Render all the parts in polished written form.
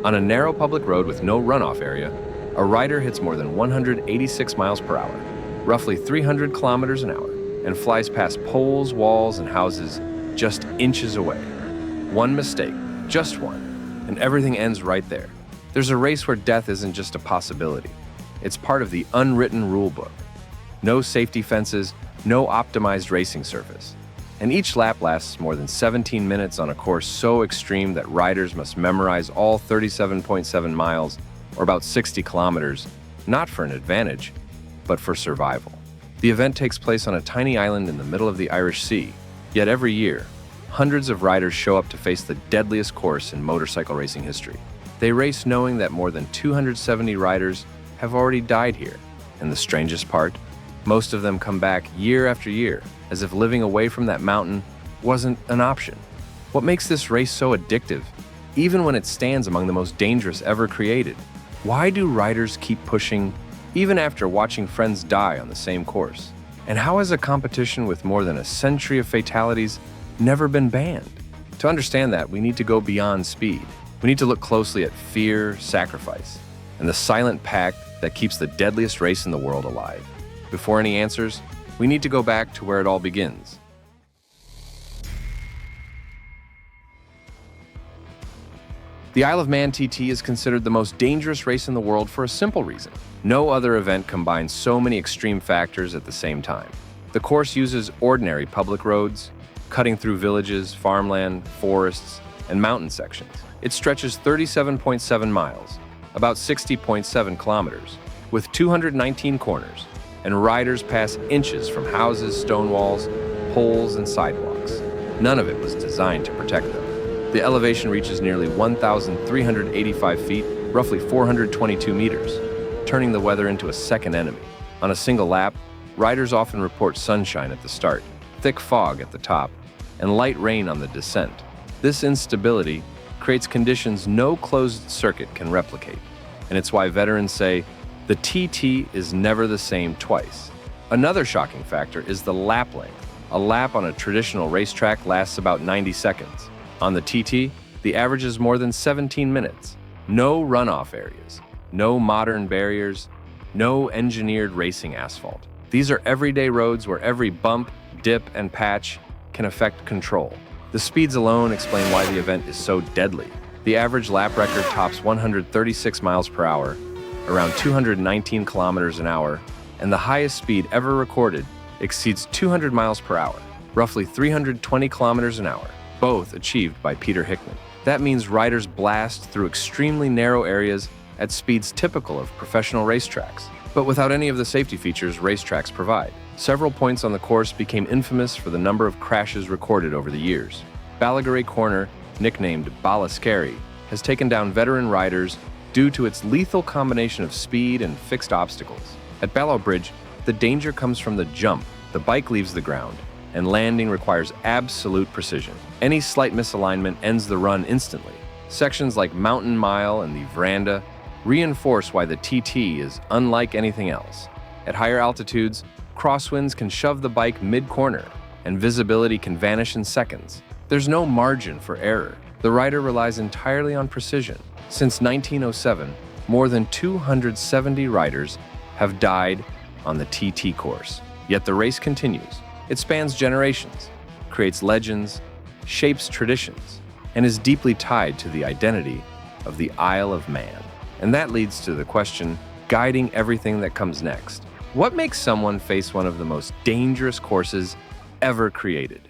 On a narrow public road with no runoff area, a rider hits more than 186 miles per hour, roughly 300 kilometers an hour, and flies past poles, walls, and houses just inches away. One mistake, just one, and everything ends right there. There's a race where death isn't just a possibility. It's part of the unwritten rule book. No safety fences, no optimized racing surface. And each lap lasts more than 17 minutes on a course so extreme that riders must memorize all 37.7 miles, or about 60 kilometers, not for an advantage, but for survival. The event takes place on a tiny island in the middle of the Irish Sea, yet every year, hundreds of riders show up to face the deadliest course in motorcycle racing history. They race knowing that more than 270 riders have already died here, and the strangest part, most of them come back year after year, as if living away from that mountain wasn't an option. What makes this race so addictive, even when it stands among the most dangerous ever created? Why do riders keep pushing, even after watching friends die on the same course? And how has a competition with more than a century of fatalities never been banned? To understand that, we need to go beyond speed. We need to look closely at fear, sacrifice, and the silent pact that keeps the deadliest race in the world alive. Before any answers, we need to go back to where it all begins. The Isle of Man TT is considered the most dangerous race in the world for a simple reason. No other event combines so many extreme factors at the same time. The course uses ordinary public roads, cutting through villages, farmland, forests, and mountain sections. It stretches 37.7 miles, about 60.7 kilometers, with 219 corners, and riders pass inches from houses, stone walls, poles, and sidewalks. None of it was designed to protect them. The elevation reaches nearly 1,385 feet, roughly 422 meters, turning the weather into a second enemy. On a single lap, riders often report sunshine at the start, thick fog at the top, and light rain on the descent. This instability creates conditions no closed circuit can replicate, and it's why veterans say, the TT is never the same twice. Another shocking factor is the lap length. A lap on a traditional racetrack lasts about 90 seconds. On the TT, the average is more than 17 minutes. No runoff areas, no modern barriers, no engineered racing asphalt. These are everyday roads where every bump, dip, and patch can affect control. The speeds alone explain why the event is so deadly. The average lap record tops 136 miles per hour, around 219 kilometers an hour, and the highest speed ever recorded exceeds 200 miles per hour, roughly 320 kilometers an hour, both achieved by Peter Hickman. That means riders blast through extremely narrow areas at speeds typical of professional racetracks, but without any of the safety features racetracks provide. Several points on the course became infamous for the number of crashes recorded over the years. Ballagary Corner, nicknamed Ballascary, has taken down veteran riders due to its lethal combination of speed and fixed obstacles. At Ballow Bridge, the danger comes from the jump. The bike leaves the ground, and landing requires absolute precision. Any slight misalignment ends the run instantly. Sections like Mountain Mile and the Veranda reinforce why the TT is unlike anything else. At higher altitudes, crosswinds can shove the bike mid-corner, and visibility can vanish in seconds. There's no margin for error. The rider relies entirely on precision. Since 1907, more than 270 riders have died on the TT course. Yet the race continues. It spans generations, creates legends, shapes traditions, and is deeply tied to the identity of the Isle of Man. And that leads to the question guiding everything that comes next. What makes someone face one of the most dangerous courses ever created?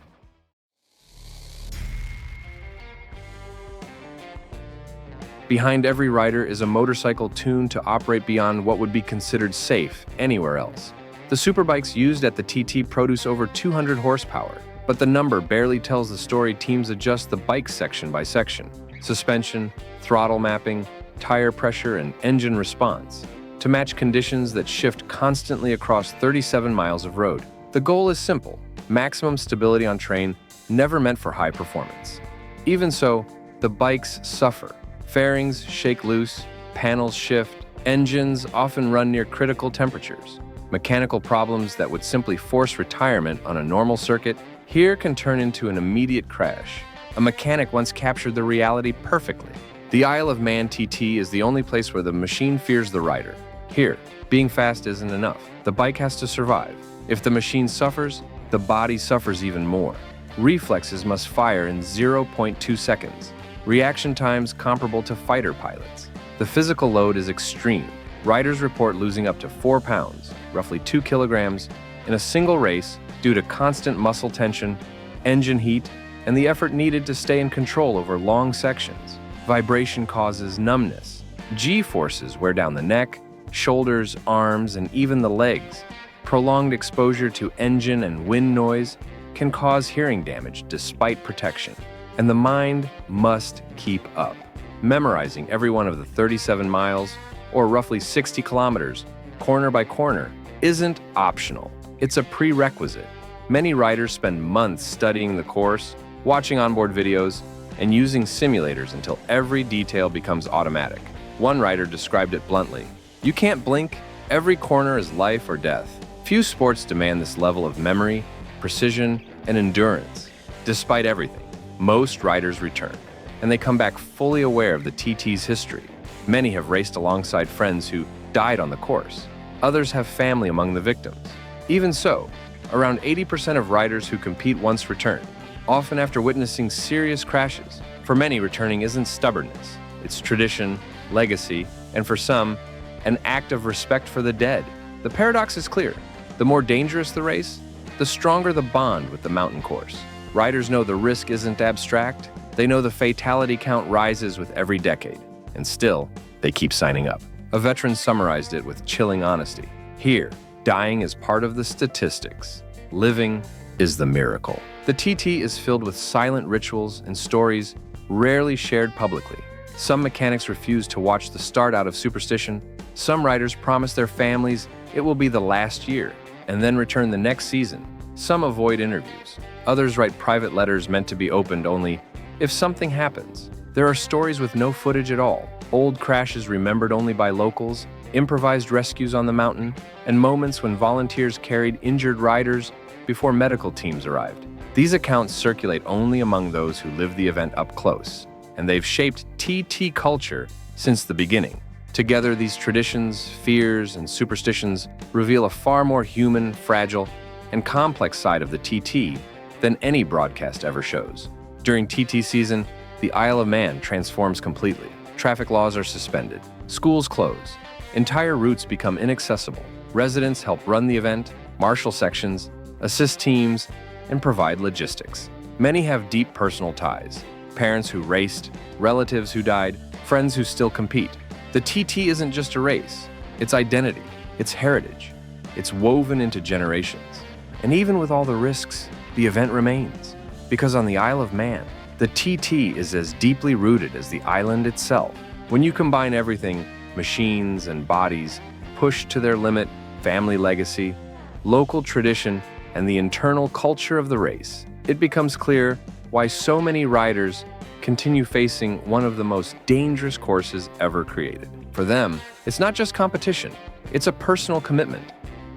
Behind every rider is a motorcycle tuned to operate beyond what would be considered safe anywhere else. The superbikes used at the TT produce over 200 horsepower, but the number barely tells the story. Teams adjust the bike section by section, suspension, throttle mapping, tire pressure, and engine response, to match conditions that shift constantly across 37 miles of road. The goal is simple: maximum stability on terrain, never meant for high performance. Even so, the bikes suffer. Fairings shake loose, panels shift, engines often run near critical temperatures. Mechanical problems that would simply force retirement on a normal circuit here can turn into an immediate crash. A mechanic once captured the reality perfectly. The Isle of Man TT is the only place where the machine fears the rider. Here, being fast isn't enough. The bike has to survive. If the machine suffers, the body suffers even more. Reflexes must fire in 0.2 seconds. Reaction times comparable to fighter pilots. The physical load is extreme. Riders report losing up to 4 pounds, roughly 2 kilograms, in a single race due to constant muscle tension, engine heat, and the effort needed to stay in control over long sections. Vibration causes numbness. G-forces wear down the neck, shoulders, arms, and even the legs. Prolonged exposure to engine and wind noise can cause hearing damage despite protection. And the mind must keep up. Memorizing every one of the 37 miles, or roughly 60 kilometers, corner by corner, isn't optional. It's a prerequisite. Many riders spend months studying the course, watching onboard videos, and using simulators until every detail becomes automatic. One rider described it bluntly: "You can't blink, every corner is life or death." Few sports demand this level of memory, precision, and endurance. Despite everything, most riders return, and they come back fully aware of the TT's history. Many have raced alongside friends who died on the course. Others have family among the victims. Even so, around 80% of riders who compete once return, often after witnessing serious crashes. For many, returning isn't stubbornness. It's tradition, legacy, and for some, an act of respect for the dead. The paradox is clear. The more dangerous the race, the stronger the bond with the mountain course. Riders know the risk isn't abstract. They know the fatality count rises with every decade. And still, they keep signing up. A veteran summarized it with chilling honesty. Here, dying is part of the statistics. Living is the miracle. The TT is filled with silent rituals and stories rarely shared publicly. Some mechanics refuse to watch the start out of superstition. Some riders promise their families it will be the last year and then return the next season. Some avoid interviews. Others write private letters meant to be opened only if something happens. There are stories with no footage at all, old crashes remembered only by locals, improvised rescues on the mountain, and moments when volunteers carried injured riders before medical teams arrived. These accounts circulate only among those who live the event up close, and they've shaped TT culture since the beginning. Together, these traditions, fears, and superstitions reveal a far more human, fragile, and complex side of the TT than any broadcast ever shows. During TT season, the Isle of Man transforms completely. Traffic laws are suspended. Schools close. Entire routes become inaccessible. Residents help run the event, marshal sections, assist teams, and provide logistics. Many have deep personal ties. Parents who raced, relatives who died, friends who still compete. The TT isn't just a race. It's identity. It's heritage. It's woven into generations. And even with all the risks, the event remains. Because on the Isle of Man, the TT is as deeply rooted as the island itself. When you combine everything, machines and bodies, pushed to their limit, family legacy, local tradition, and the internal culture of the race, it becomes clear why so many riders continue facing one of the most dangerous courses ever created. For them, it's not just competition, it's a personal commitment,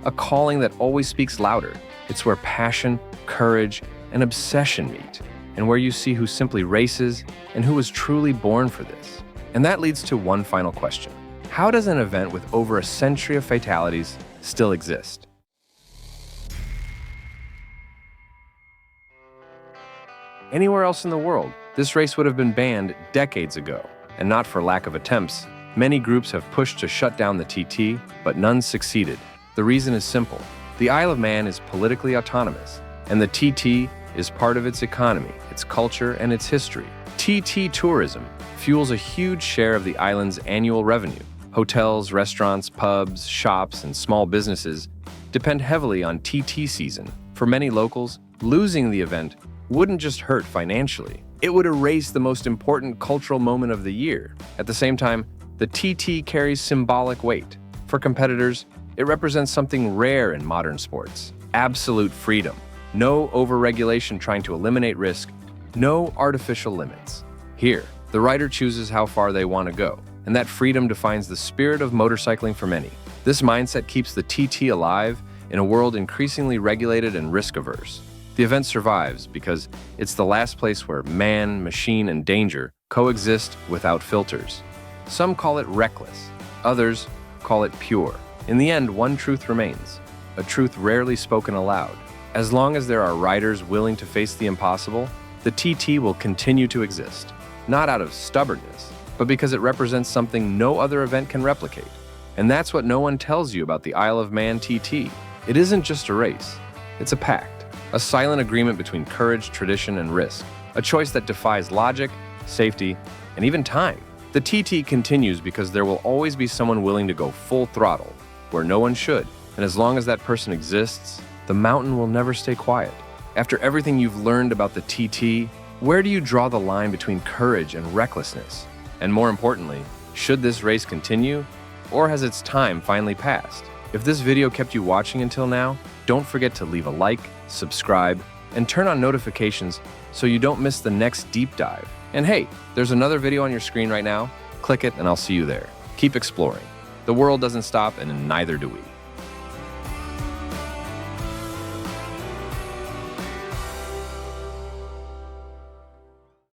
a calling that always speaks louder. It's where passion, courage, and obsession meet, and where you see who simply races and who was truly born for this. And that leads to one final question. How does an event with over a century of fatalities still exist? Anywhere else in the world, this race would have been banned decades ago, and not for lack of attempts. Many groups have pushed to shut down the TT, but none succeeded. The reason is simple. The Isle of Man is politically autonomous, and the TT is part of its economy, its culture, and its history. TT tourism fuels a huge share of the island's annual revenue. Hotels, restaurants, pubs, shops, and small businesses depend heavily on TT season. For many locals, losing the event wouldn't just hurt financially, it would erase the most important cultural moment of the year. At the same time, the TT carries symbolic weight. For competitors, it represents something rare in modern sports: absolute freedom. No overregulation trying to eliminate risk, no artificial limits. Here, the rider chooses how far they want to go, and that freedom defines the spirit of motorcycling for many. This mindset keeps the TT alive in a world increasingly regulated and risk-averse. The event survives because it's the last place where man, machine, and danger coexist without filters. Some call it reckless, others call it pure. In the end, one truth remains, a truth rarely spoken aloud. As long as there are riders willing to face the impossible, the TT will continue to exist, not out of stubbornness, but because it represents something no other event can replicate. And that's what no one tells you about the Isle of Man TT. It isn't just a race, it's a pact, a silent agreement between courage, tradition, and risk, a choice that defies logic, safety, and even time. The TT continues because there will always be someone willing to go full throttle, where no one should, and as long as that person exists, the mountain will never stay quiet. After everything you've learned about the TT, where do you draw the line between courage and recklessness? And more importantly, should this race continue, or has its time finally passed? If this video kept you watching until now, don't forget to leave a like, subscribe, and turn on notifications so you don't miss the next deep dive. And hey, there's another video on your screen right now. Click it and I'll see you there. Keep exploring. The world doesn't stop, and neither do we.